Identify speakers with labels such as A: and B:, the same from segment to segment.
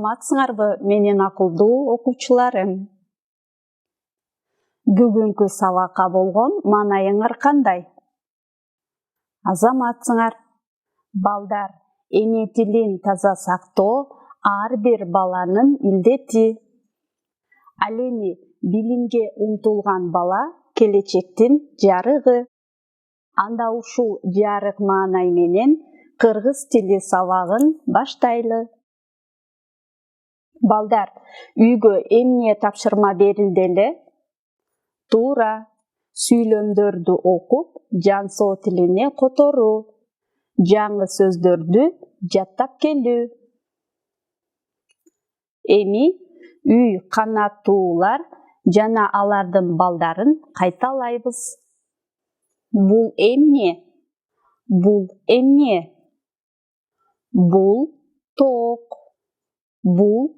A: Саламатсыңарбы менин акылдуу окуучуларым? Бүгүнкү сабакка болгон маанайыңар кандай? Азаматсыңар? Балдар, эне тилин таза сактоо ар бир баланын милдети. Ал эми билимге умтулган бала келечектин жарыгы. Анда ушул жарык маанай менен кыргыз тили сабагын баштайлы. Балдар, үйгө эмне тапшырма берилди эле? Туура, сүйлөмдөрдү окуп, жансоо тилине которуу, жаңы сөздөрдү жаттап келүү. Эми үй канаттуулар жана алардын балдарын кайталайбыз. Бул эмне? Бул эмне? Бул тоок. Бул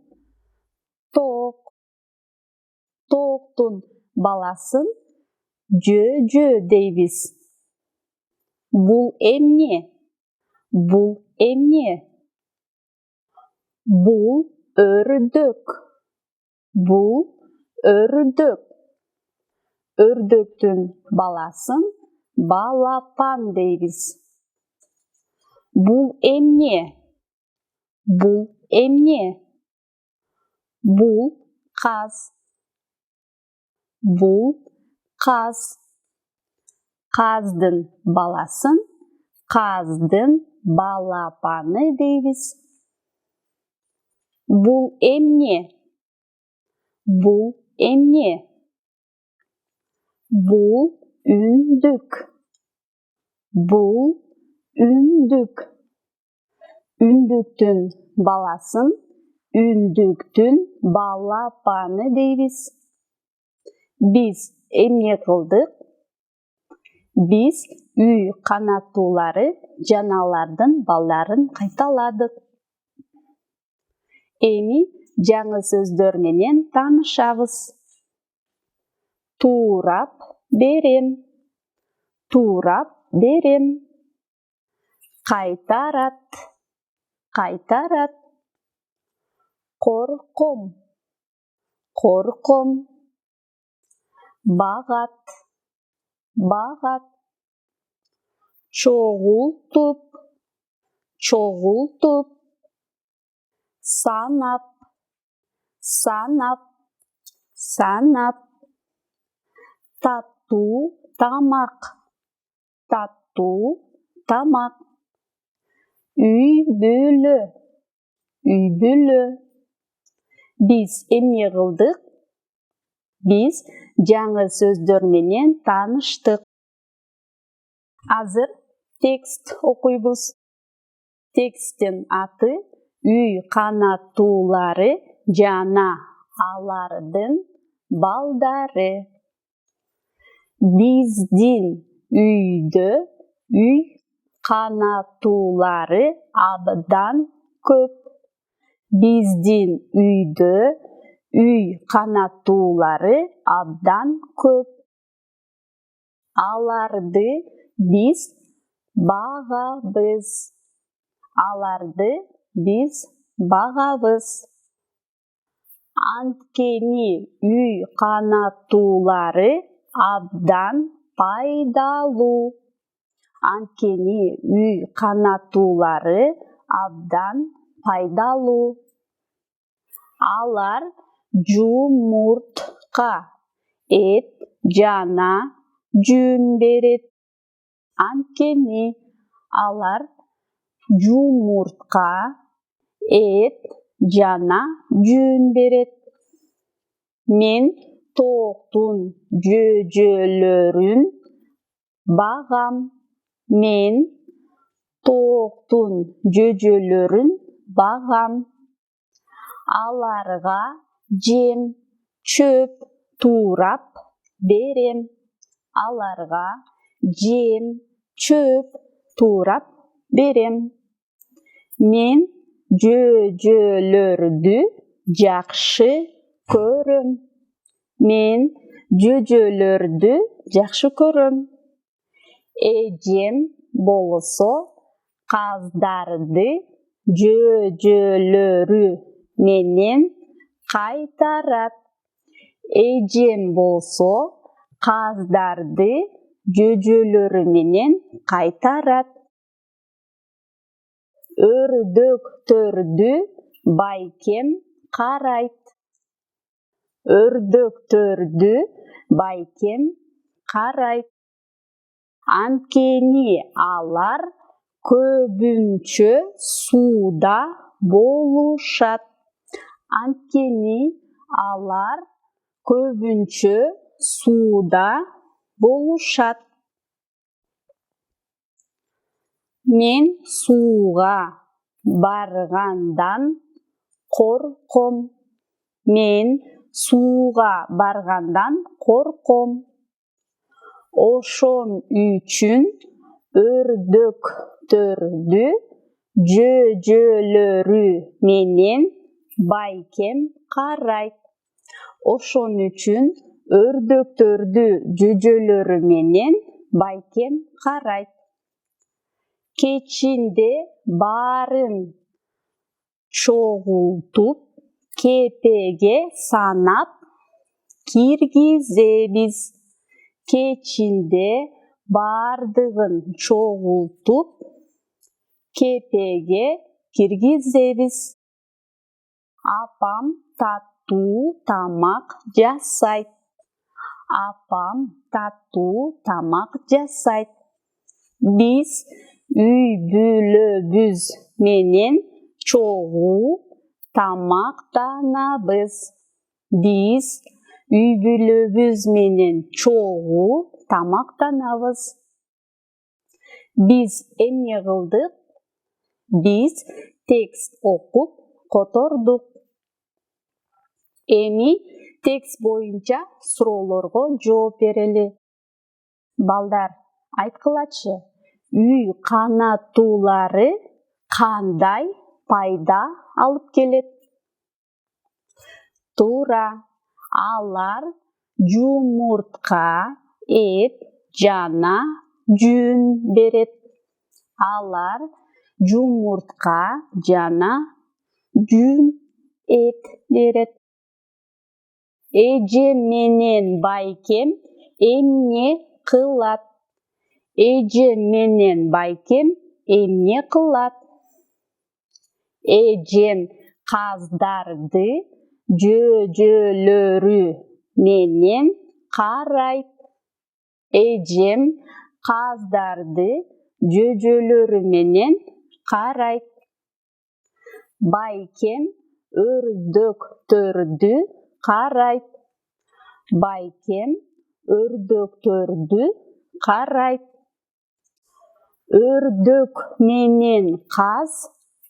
A: тоок. Тооктун баласын жөө дейбиз. Бул эмне? Бул эмне? Бул өрдөк. Бул өрдөк. Өрдөктүн баласын балапан дейбиз. Бул эмне? Бул эмне? Бул каз. Бул каз. Каздын баласын каздын балапаны дейбиз. Бул эмне? Бул эмне? Бул үндүк. Бул үндүк. Үндүктүн баласын үндүктүн балапаны дейбиз. Биз эмне кылдык? Биз үй канаттуулары жана алардын балдарын кайталадык. Эми жаңы сөздөр менен таанышабыз. Туурап берем. Туурап берем. Кайтарат. Кайтарат. Корком. Корком. Багат. Багат. Чогултуп. Чогултуп. Санап. Санап. Санап. Таттуу тамак. Таттуу тамак. Үй бүлө. Үй бүлө. Биз эмне кылдык? Биз жаңы сөздөр менен тааныштык. Азыр текст окуйбуз. Тексттин аты үй канаттуулары жана алардын балдары. Биздин үйдө үй канаттуулары абдан көп. Биздин үйдө үй канаттуулары абдан көп. Аларды биз багабыз. Аларды биз багабыз. Анткени үй канаттуулары абдан пайдалуу. Анткени үй канаттуулары абдан пайдалуу. Алар жумуртка, эт жана жүн берет. Анткени алар жумуртка, эт жана жүн берет. Мен тооктун жөөжөлөрүн багам. Мен тооктун жөөжөлөрүн багам. Аларга жем, чөп туурап берем. Аларга жем, чөп туурап берем. Мен жөөжөлөрдү жакшы көрөм. Мен жөөжөлөрдү жакшы көрөм. Эжем болсо каздарды жөөжөлөрү менен кайтарат. Эжем болсо каздарды жөжөлөрү менен кайтарат. Өрдөктөрдү байкем карайт. Өрдөктөрдү байкем карайт. Анткени алар көбүнчө сууда болушат. Анткени алар көбүнчө сууда болушат. Мен сууга баргандан корком. Мен сууга баргандан корком. Ошон үчүн өрдөктөрдү жөжөлөрү менен байкем карайт. Ошон үчүн өрдөктөрдү жөжөлөрү менен байкем карайт. Кечинде баарын чогултуп, кепеге санап киргизебиз. Кечинде бардыгын чогултуп, кепеге киргизебиз. Апам таттуу тамак жасайт. Апам таттуу тамак жасайт. Биз үй бүлөбүз менен чогуу тамактанабыз. Биз үй бүлөбүз менен чогуу тамактанабыз. Биз эмне кылдык? Биз текст окуп котордук. Эми текст боюнча суроолорго жооп берели. Балдар, айткылачы, үй канаттуулары кандай пайда алып келет? Туура, алар жумуртка, эт жана жүн берет. Алар жумуртка жана жүн, эт берет. Эжем менен байкем эмне кылат? Эжем менен байкем эмне кылат? Эжем каздарды жөжөлөрү менен карайт. Эжем каздарды жөжөлөрү менен карайт. Байкем өрдөктөрдү карайт. Байкем өрдөктөрдү карайт. Өрдөк менен каз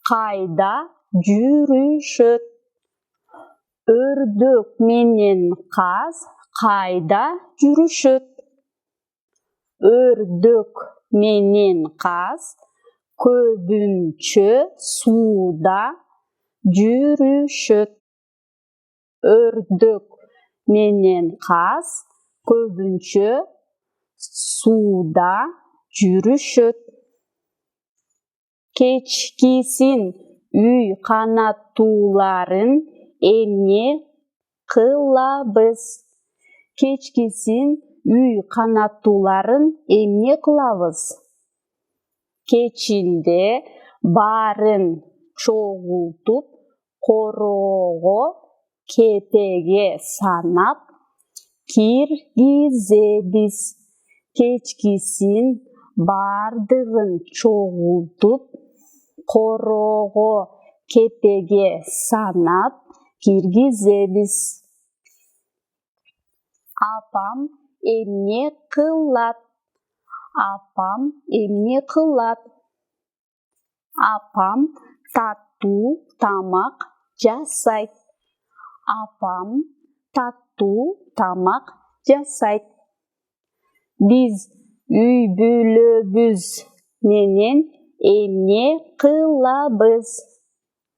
A: кайда жүрүшөт? Өрдөк менен каз кайда жүрүшөт? Өрдөк менен каз көбүнчө сууда жүрүшөт. Өрдөк менен каз көбүнчө сууда жүрүшөт. Кечкисин үй канаттууларын эмне кылабыз? Кечкисин үй канаттууларын эмне кылабыз? Кечинде баарын чогултуп, короого кепеге санап киргизебиз. Кечкисин бардыгын чогултуп, короого кепеге санап киргизебиз. Апам эмне кылат? Апам эмне кылат? Апам таттуу тамак жасайт. Апам таттуу тамак жасайт. Биз үй бүлөбүз менен эмне кылабыз?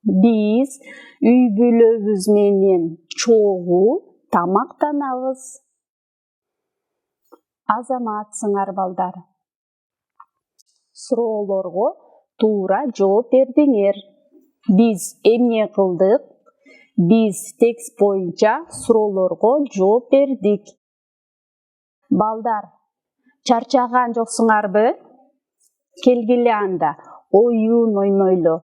A: Биз үй бүлөбүз менен чогуу тамактанабыз. Азаматсыңар балдар. Суроолорго туура жооп бердиңер. Биз эмне кылдык? Биз текст боюнча суроолорго жооп бердик. Балдар, чарчаган жоксуңарбы? Келгиле анда оюн ойнойлу.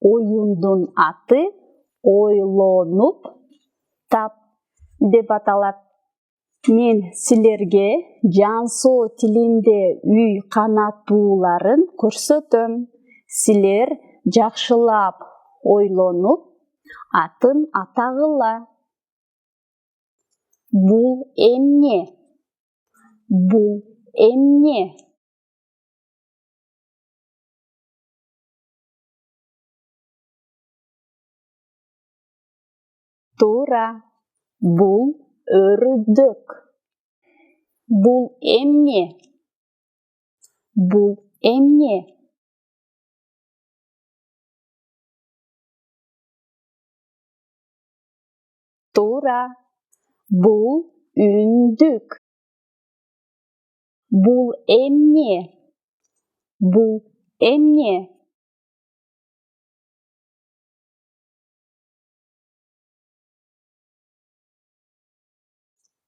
A: Оюндун аты ойлонуп тап деп аталат. Мен силерге Жансоо тилинде үй канатууларын көрсөтөм. Силер жакшылап ойлонуп, атын атагыла. Бул эмне? Бул эмне? Туура. Бул өрдөк. Бул эмне? Бул эмне? Туура. Бул үндүк. Бул эмне? Бул эмне?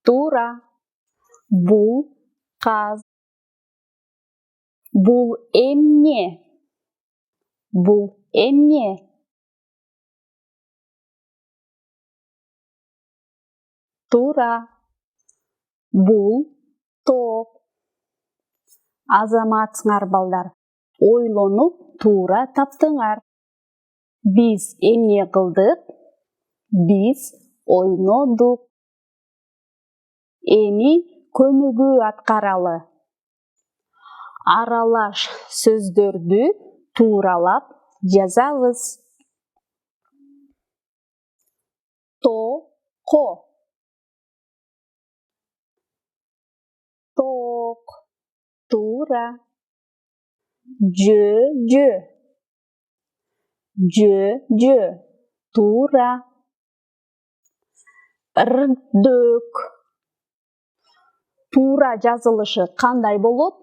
A: Туура. Бул каз. Бул эмне? Бул эмне? Туура. Бул топ. Азаматсыңар балдар. Ойлонуп туура таптыңар. Биз эмне кылдык? Биз ойнодук. Эми көнүгүү аткаралы. Аралаш сөздөрдү тууралап жазабыз. Токо. Ток. Туура. Жö. Жö. Туура. Ырдөк. Туура жазылышы кандай болот?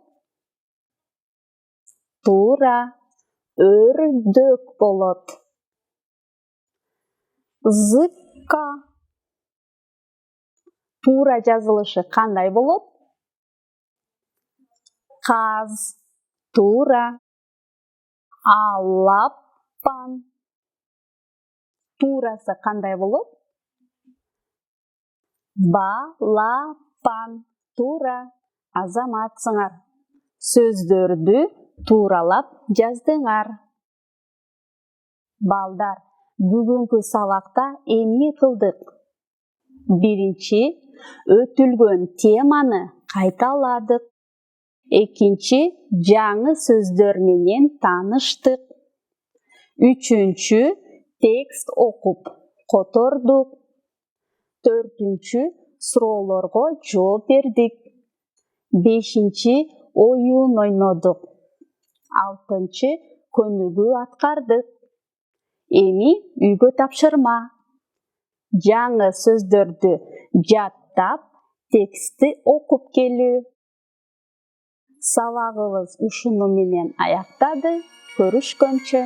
A: Туура. Өрдөк болот. Зыкка. Туура жазылышы кандай болот? Каз. Туура. Алаппан. Туурасы кандай болот? Балапан. Туура. Азаматсыңар. Сөздөрдү тууралап жаздыңар. Балдар, бүгүнкү сабакта эмне кылдык? Биринчи, өтүлгөн теманы кайталадык. Экинчи, жаңы сөздөр менен тааныштык. Үчүнчү, текст окуп котордук. Төртүнчү, суроолорго жооп бердик. Бешинчи, оюн ойнодук. Алтынчы, көнүгүү аткардык. Эми үйгө тапшырма. Жаңы сөздөрдү жаттап, текстти окуп келүү. Сабагыбыз ушуну менен аяктады. Көрүшкөнчө.